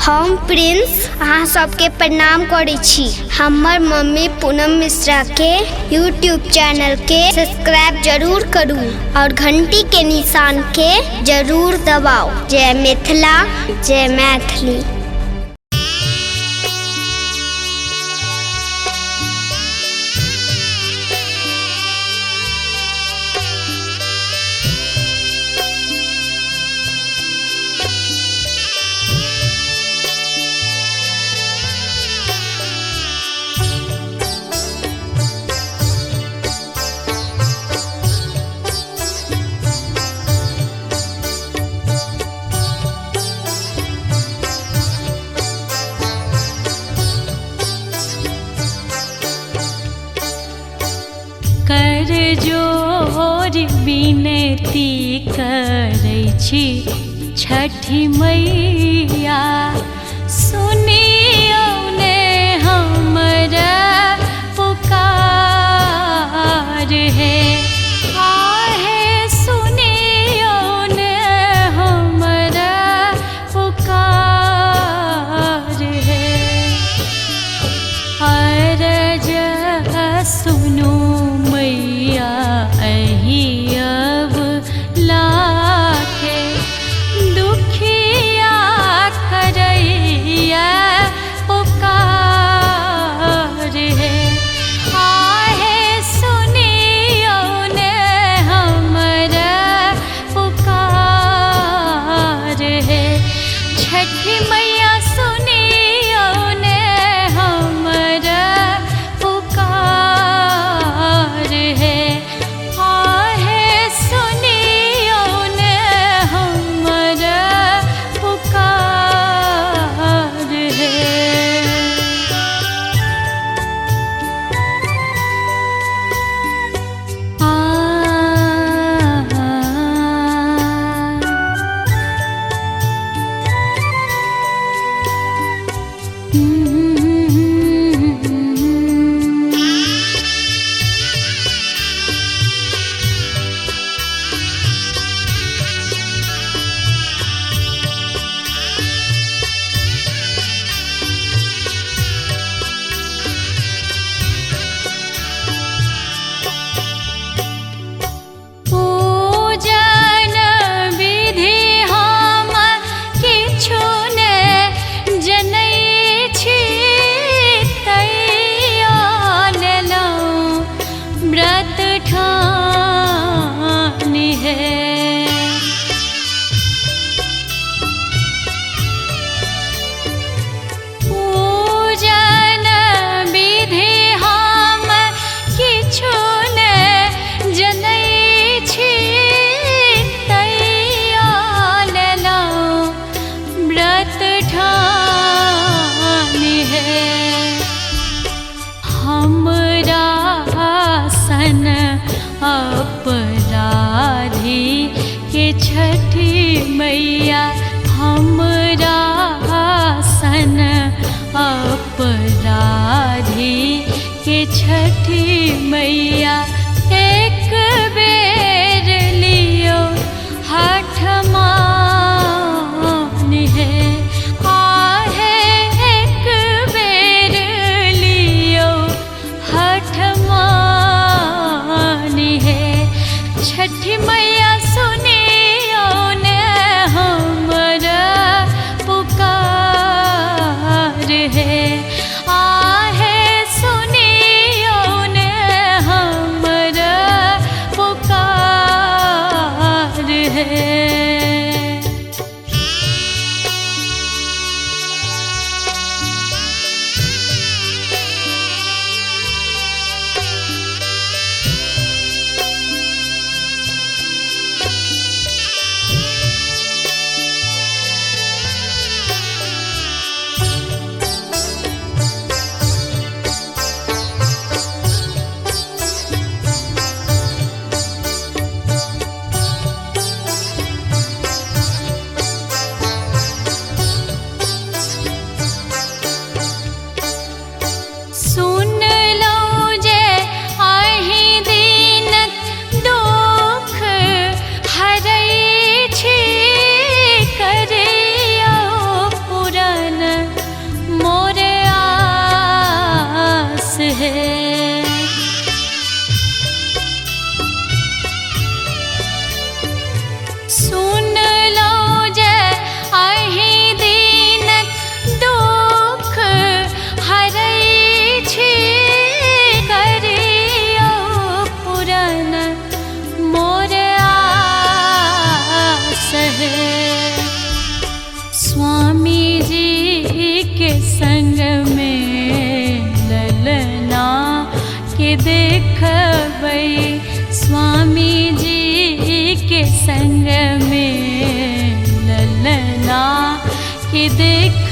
हम प्रिंस अहाँ सबके प्रणाम करै छी। हमर मम्मी पूनम मिश्रा के यूट्यूब चैनल के सब्सक्राइब जरूर करू और घंटी के निशान के जरूर दबाओ। जय मिथिला, जय मैथिली। कर जोर विनती करै छी छठी मैया, सुनियौ ने हमरा पुकार है। आहे सुनियौ ने हमरा पुकार है। अरज सुनो मैया अहि अब लाखे, दुखिया करैया पुकार है। आहे सुनियौ ने हमरा पुकार है। छठी मैया सुनियौ ने हमरा पुकार है। आहे सुनियौ ने हमरा पुकार है। पूजन विधि हम किछु ने जनै छी, तैयो लेलहुँ व्रत ठानि है। पूजन विधि हम किछु ने जनै छी, तैयो लेलहुँ व्रत ठानि है। हमरा सन अपराधी के छठी मैया, हमरा सन अपराधी के छठी मैया, एक बेर लियो हाथ मान है। आहे एक बेर लियो हाथ मान है। छठी मैया सुनियौ ने हमरा पुकार है। आहे सुनियौ ने हमरा के संग में ललना के देखबै, स्वामी जी के संग में ललना के देख